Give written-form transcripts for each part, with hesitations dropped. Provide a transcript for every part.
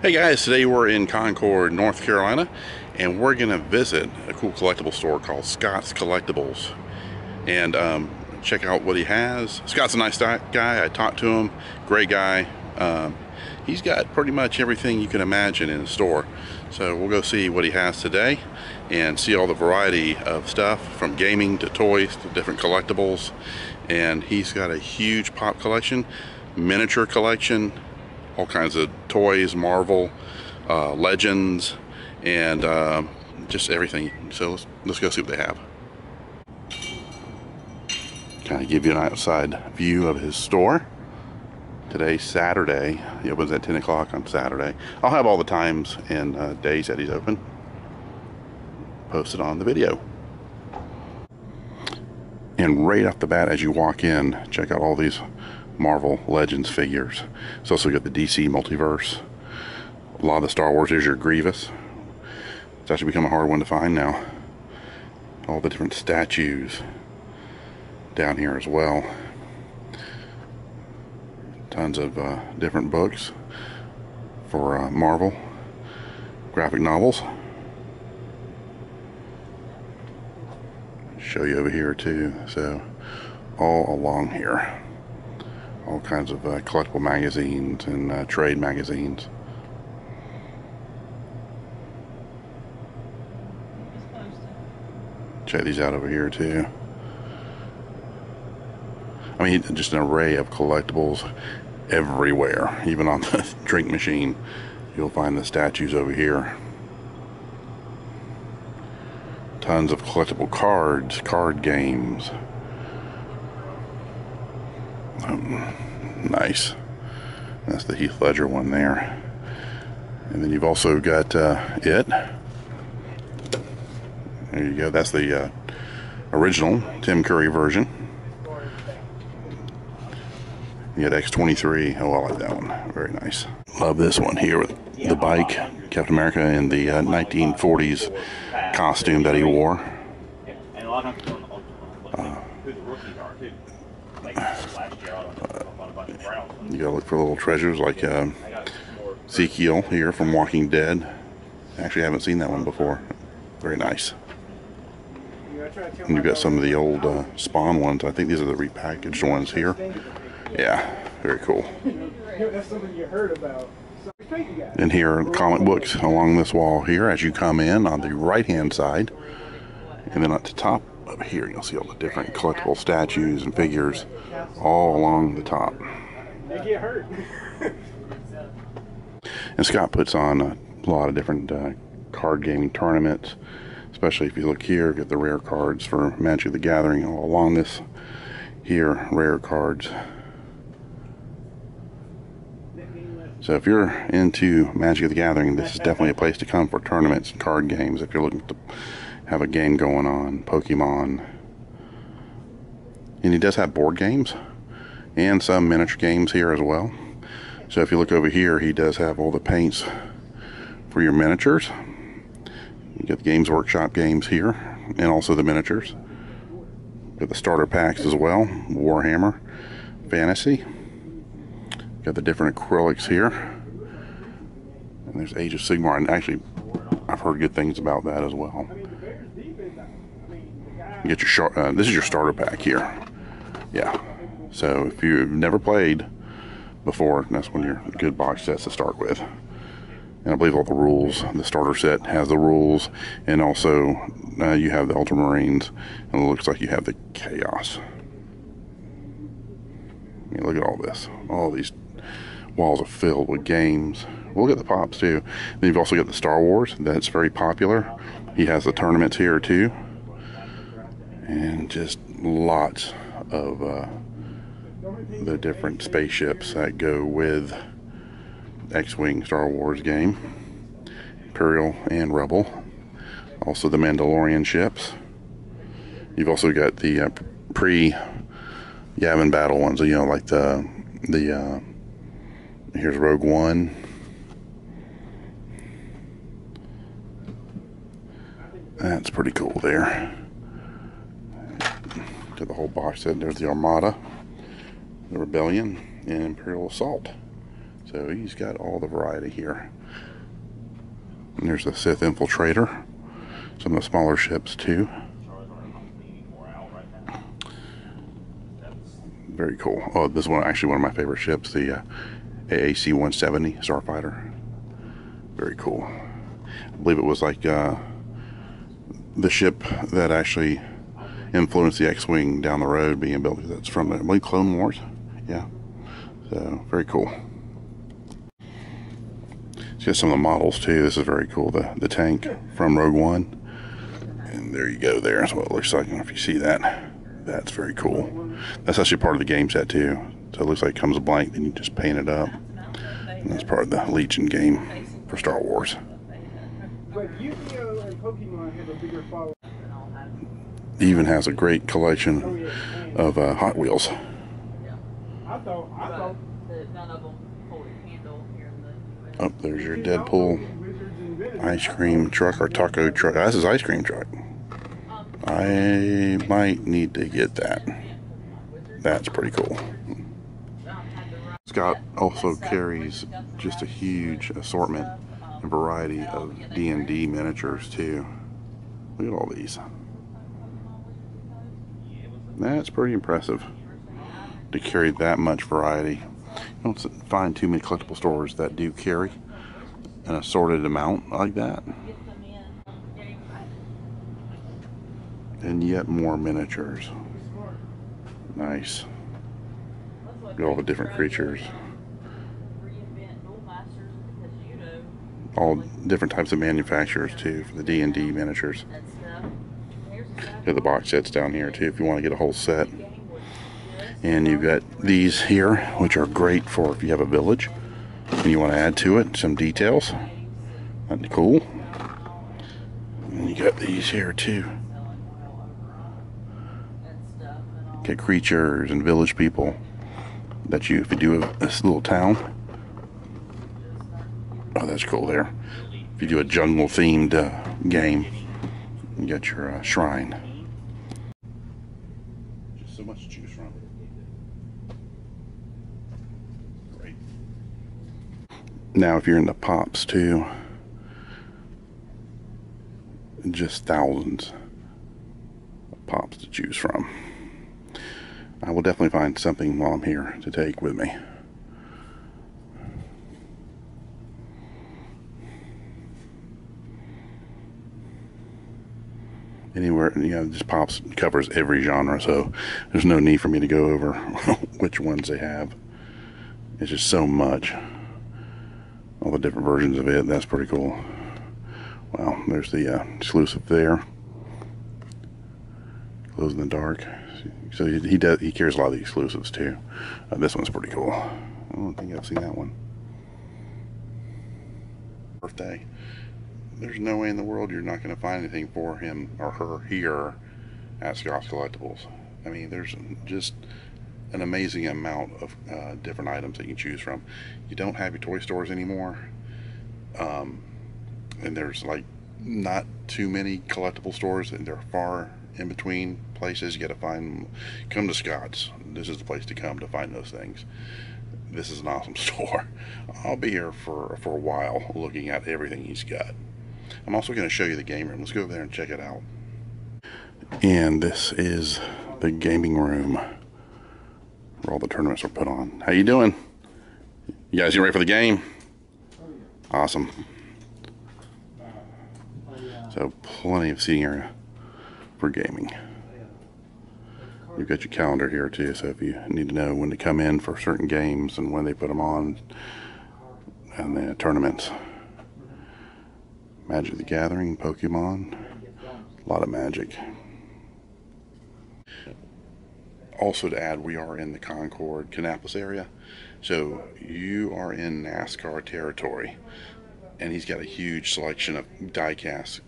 Hey guys, today we're in Concord, North Carolina, and we're going to visit a cool collectible store called Scott's Collectibles and check out what he has. Scott's a nice guy. I talked to him, great guy. He's got pretty much everything you can imagine in the store. So we'll go see what he has today and see all the variety of stuff from gaming to toys to different collectibles. And he's got a huge pop collection, miniature collection, all kinds of toys, Marvel, Legends, and just everything. So let's go see what they have. Kind of give you an outside view of his store. Today's Saturday. He opens at 10 o'clock on Saturday. I'll have all the times and days that he's open posted on the video. And right off the bat, as you walk in, check out all these Marvel Legends figures. It's also got the DC multiverse. A lot of the Star Wars. Here's your Grievous. It's actually become a hard one to find now. All the different statues down here as well. Tons of different books for Marvel graphic novels. Show you over here too. So all along here, all kinds of collectible magazines and trade magazines. Check these out over here too. I mean, just an array of collectibles everywhere. Even on the drink machine, you'll find the statues over here. Tons of collectible cards, card games. Nice. That's the Heath Ledger one there. And then you've also got it. There you go. That's the original Tim Curry version. You got X-23. Oh, I like that one. Very nice. Love this one here with the bike. Captain America in the 1940s costume that he wore. You gotta look for little treasures like Ezekiel here from Walking Dead. Actually, I haven't seen that one before. Very nice. And you've got some of the old Spawn ones. I think these are the repackaged ones here. Yeah, very cool. That's something you heard about. And here are comic books along this wall here as you come in on the right hand side. And then at the top of here, you'll see all the different collectible statues and figures all along the top. They get hurt. And Scott puts on a lot of different card gaming tournaments, especially if you look here, get the rare cards for Magic the Gathering all along this here, rare cards. So if you're into Magic the Gathering, this is definitely a place to come for tournaments and card games. If you're looking to have a game going on, Pokemon. And he does have board games and some miniature games here as well. So if you look over here, he does have all the paints for your miniatures. You get the Games Workshop games here and also the miniatures. Got the starter packs as well, Warhammer, Fantasy. Got the different acrylics here. And there's Age of Sigmar, and actually I've heard good things about that as well. You get your this is your starter pack here. Yeah. So if you've never played before, that's one of your good box sets to start with. And I believe all the rules, the starter set has the rules, and also you have the Ultramarines, and it looks like you have the Chaos. I mean, look at all this. All these walls are filled with games. We'll get the pops too. Then you've also got the Star Wars. That's very popular. He has the tournaments here too. And just lots of the different spaceships that go with X-Wing Star Wars game. Imperial and Rebel. Also the Mandalorian ships. You've also got the pre-Yavin battle ones, you know, like the here's Rogue One. That's pretty cool there. Got the whole box set. There's the Armada, the Rebellion, and Imperial Assault. So he's got all the variety here. And there's the Sith Infiltrator. Some of the smaller ships too. Very cool. Oh, this one actually one of my favorite ships, the AAC 170 Starfighter. Very cool. I believe it was like the ship that actually influenced the X-Wing down the road being built. That's from, I believe, Clone Wars. Yeah. So, very cool. It's got some of the models too. This is very cool. The tank from Rogue One. And there you go there. That's what it looks like. I don't know if you see that. That's very cool. That's actually part of the game set too. So it looks like it comes blank, then you just paint it up. And that's part of the Legion game for Star Wars. But Yu-Gi-Oh! And Pokemon have a bigger following. It even has a great collection of Hot Wheels. I thought Oh, there's your Deadpool ice cream truck or taco truck. That's his ice cream truck. I might need to get that. That's pretty cool. Scott also carries just a huge assortment and variety of D&D miniatures too. Look at all these. That's pretty impressive to carry that much variety. You don't find too many collectible stores that do carry an assorted amount like that. And yet more miniatures. Nice. Look at all the different creatures. All different types of manufacturers too for the D&D miniatures. Got the box sets down here too if you want to get a whole set. And you've got these here, which are great for if you have a village and you want to add to it some details. That's cool. And you got these here too. Get creatures and village people that you, if you do this little town. Oh, that's cool there. If you do a jungle themed game, you got your shrine. Just so much to choose from. Great. Now, if you're into pops too, just thousands of pops to choose from. I will definitely find something while I'm here to take with me. Anywhere, you know, just pops covers every genre, so there's no need for me to go over which ones they have. It's just so much. All the different versions of it. That's pretty cool. Wow, there's the exclusive there. Glows in the dark. So he carries a lot of the exclusives too. This one's pretty cool. I don't think I've seen that one. Birthday. There's no way in the world you're not going to find anything for him or her here at Scott's Collectibles. I mean, there's just an amazing amount of different items that you can choose from. You don't have your toy stores anymore, and there's like not too many collectible stores, and they're far in between places. You got to find, come to Scott's. This is the place to come to find those things. This is an awesome store. I'll be here for a while looking at everything he's got. I'm also going to show you the game room. Let's go over there and check it out. And this is the gaming room where all the tournaments are put on. How you doing? You guys get ready for the game? Awesome. So plenty of seating area for gaming. You've got your calendar here too, so if you need to know when to come in for certain games and when they put them on, and the tournaments. Magic the Gathering, Pokemon, a lot of Magic. Also to add, we are in the Concord, Kannapolis area, so you are in NASCAR territory, and he's got a huge selection of die-cast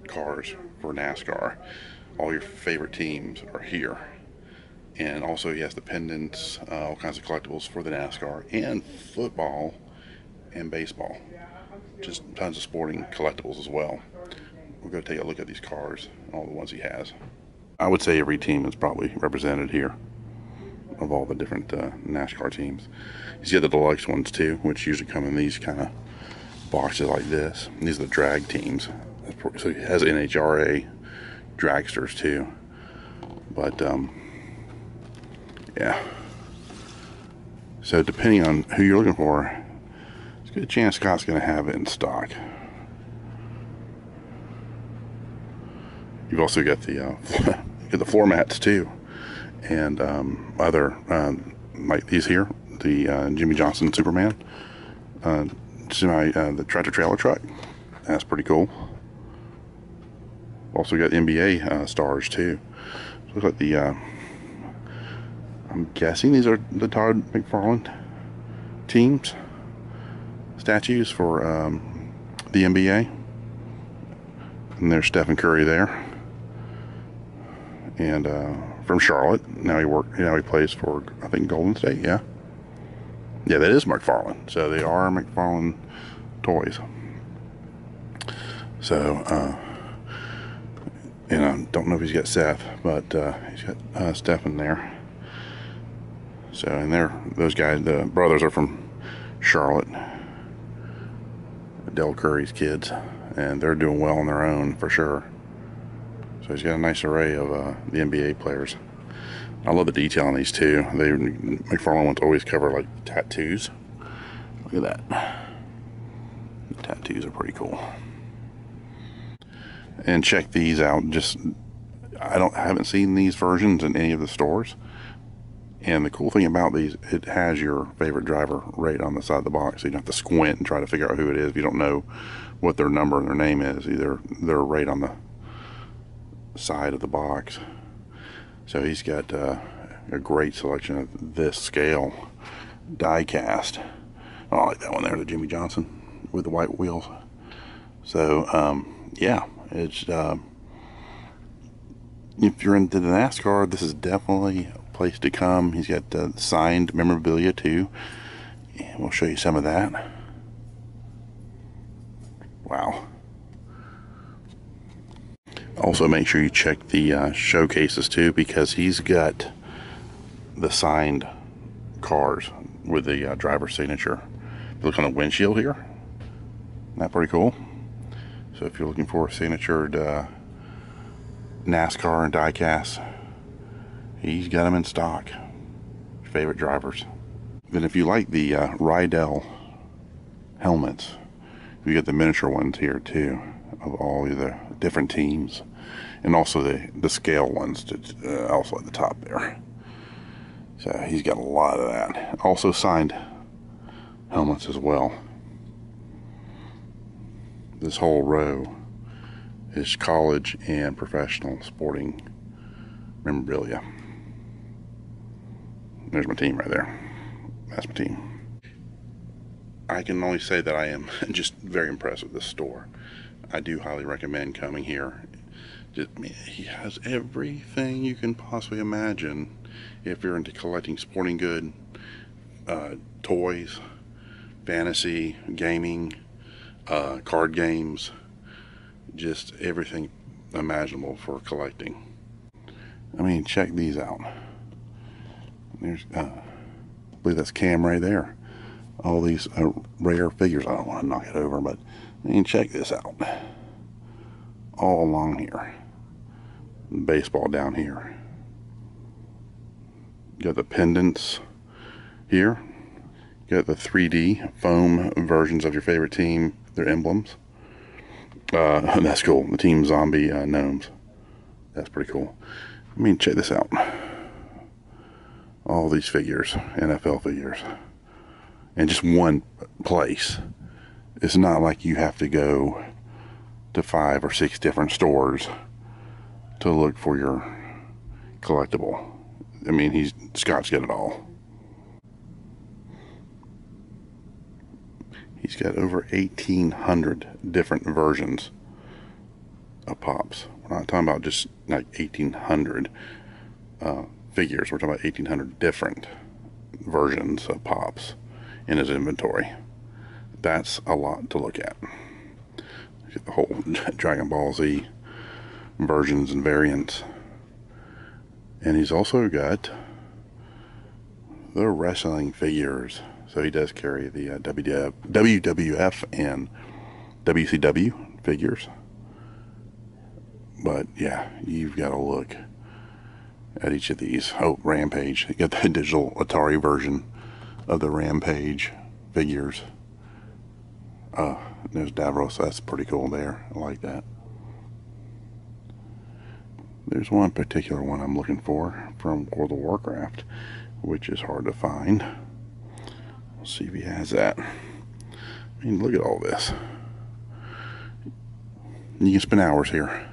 cars for NASCAR. All your favorite teams are here, and also he has the pendants, all kinds of collectibles for the NASCAR, and football and baseball. Just tons of sporting collectibles as well. We're going to take a look at these cars, all the ones he has. I would say every team is probably represented here. of all the different NASCAR teams. He's got the deluxe ones too, which usually come in these kind of boxes like this. These are the drag teams. So he has NHRA dragsters too. But yeah. So depending on who you're looking for, there's a good chance Scott's going to have it in stock. You've also got the the floor mats too, and other like these here, the Jimmy Johnson Superman, the tractor trailer truck. That's pretty cool. Also got NBA stars too. So look like the I'm guessing these are the Todd McFarlane teams statues for the NBA, and there's Stefan Curry there. And from Charlotte. Now he plays for, I think, Golden State. Yeah, that is McFarlane. So they are McFarlane toys. So and I don't know if he's got Seth, but he's got Stefan there. So, and those guys, the brothers, are from Charlotte, Del Curry's kids, and they're doing well on their own for sure. So he's got a nice array of the NBA players. I love the detail on these too. McFarlane ones always cover like tattoos. Look at that. The tattoos are pretty cool. And check these out. I haven't seen these versions in any of the stores. And the cool thing about these, it has your favorite driver right on the side of the box. So you don't have to squint and try to figure out who it is if you don't know what their number and their name is. Either they're right on the side of the box. So he's got a great selection of this scale die cast. Oh, I like that one there, the Jimmy Johnson with the white wheels. So yeah, it's if you're into the NASCAR, this is definitely a place to come. He's got signed memorabilia too, and we'll show you some of that. Wow. Also, make sure you check the showcases too, because he's got the signed cars with the driver's signature. Look on the windshield here. Isn't that pretty cool? So if you're looking for a signatured NASCAR and diecast, he's got them in stock. Your favorite drivers. Then if you like the Rydell helmets, we got the miniature ones here too, of all the different teams, and also the scale ones also at the top there. So he's got a lot of that. Also signed helmets as well. This whole row is college and professional sporting memorabilia. There's my team right there. That's my team. I can only say that I am just very impressed with this store. I do highly recommend coming here. He has everything you can possibly imagine if you're into collecting sporting good, toys, fantasy, gaming, card games, just everything imaginable for collecting. I mean, check these out. There's, I believe that's Cam right there. All these rare figures. I don't want to knock it over, but I mean, check this out. All along here. Baseball down here. You got the pendants here. You got the 3D foam versions of your favorite team, their emblems. That's cool. The Team Zombie gnomes. That's pretty cool. I mean, check this out. All these figures, NFL figures, in just one place. It's not like you have to go to 5 or 6 different stores to look for your collectible. I mean, Scott's got it all. He's got over 1,800 different versions of Pops. We're not talking about just like 1,800 figures. We're talking about 1,800 different versions of Pops in his inventory. That's a lot to look at. The whole Dragon Ball Z versions and variants. And he's also got the wrestling figures. So he does carry the WWF and WCW figures. But yeah, you've got to look at each of these. Oh, Rampage. You got the digital Atari version of the Rampage figures. There's Davros. That's pretty cool there. I like that. There's one particular one I'm looking for from World of Warcraft, which is hard to find. We'll see if he has that. I mean, look at all this. You can spend hours here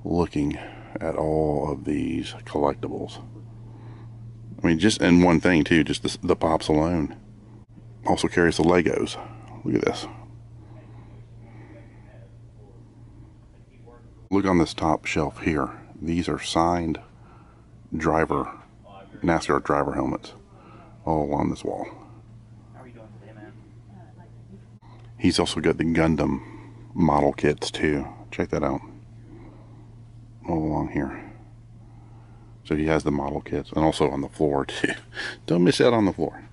looking at all of these collectibles. I mean, just in one thing too, just the pops alone. Also carries the Legos. Look at this. Look on this top shelf here. These are signed NASCAR driver helmets all along this wall. He's also got the Gundam model kits too. Check that out. All along here. So he has the model kits, and also on the floor too. Don't miss out on the floor.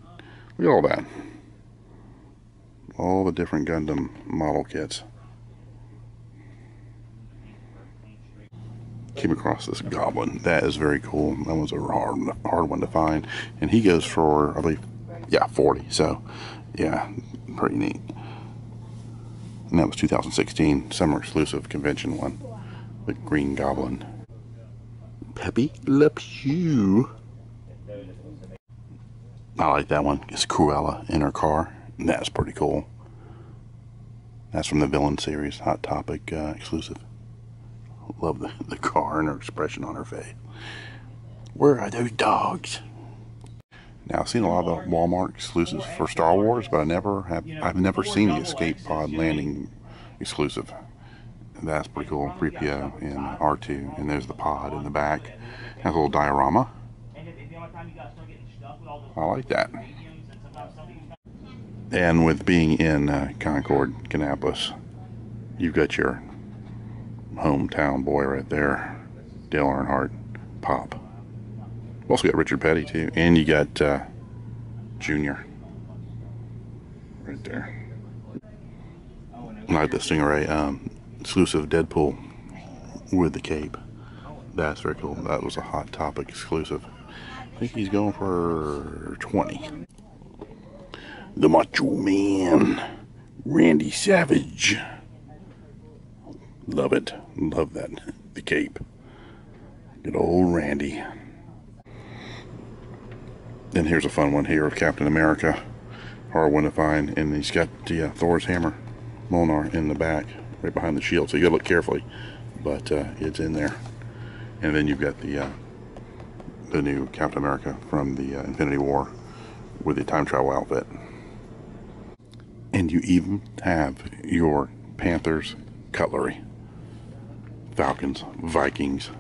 Look at all that. All the different Gundam model kits. Came across this goblin. That is very cool. That was a hard one to find, and he goes for, I believe, yeah, 40. So yeah, pretty neat. And that was 2016 summer exclusive convention one with Green Goblin. Pepe Le Pew. I like that one. It's Cruella in her car. And that's pretty cool. That's from the Villain series, Hot Topic exclusive. Love the car and her expression on her face. Where are those dogs? Now, I've seen a lot of the Walmart exclusives for Star Wars, but I've never seen the Escape Pod Landing exclusive. That's pretty cool. 3PO and R2, and there's the pod in the back. Has a little diorama. I like that. And with being in Concord, Kannapolis, you've got your hometown boy right there, Dale Earnhardt, Pop. We've also got Richard Petty too, and you got Junior right there. I like the Stingray exclusive Deadpool with the cape. That's very cool. That was a Hot Topic exclusive. I think he's going for 20. The Macho Man, Randy Savage. Love it. Love that. The cape. Good old Randy. Then here's a fun one here of Captain America. Hard one to find. And he's got Thor's hammer, Mjolnir, in the back, right behind the shield. So you gotta look carefully. But it's in there. And then you've got the new Captain America from the Infinity War with the time travel outfit. And you even have your Panthers cutlery. Falcons, Vikings.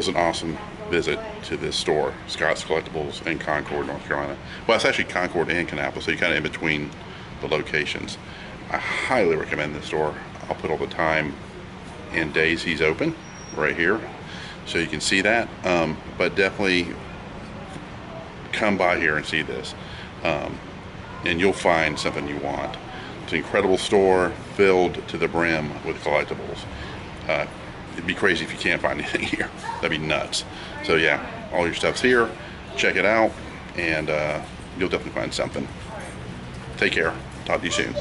was an awesome visit to this store, Scott's Collectibles in Concord, North Carolina. Well, it's actually Concord and Kannapolis, so you're kind of in between the locations. I highly recommend this store. I'll put all the time and days he's open right here, so you can see that. But definitely come by here and see this, and you'll find something you want. It's an incredible store filled to the brim with collectibles. It'd be crazy if you can't find anything here. That'd be nuts. So yeah, all your stuff's here. Check it out, and you'll definitely find something. Take care. Talk to you soon.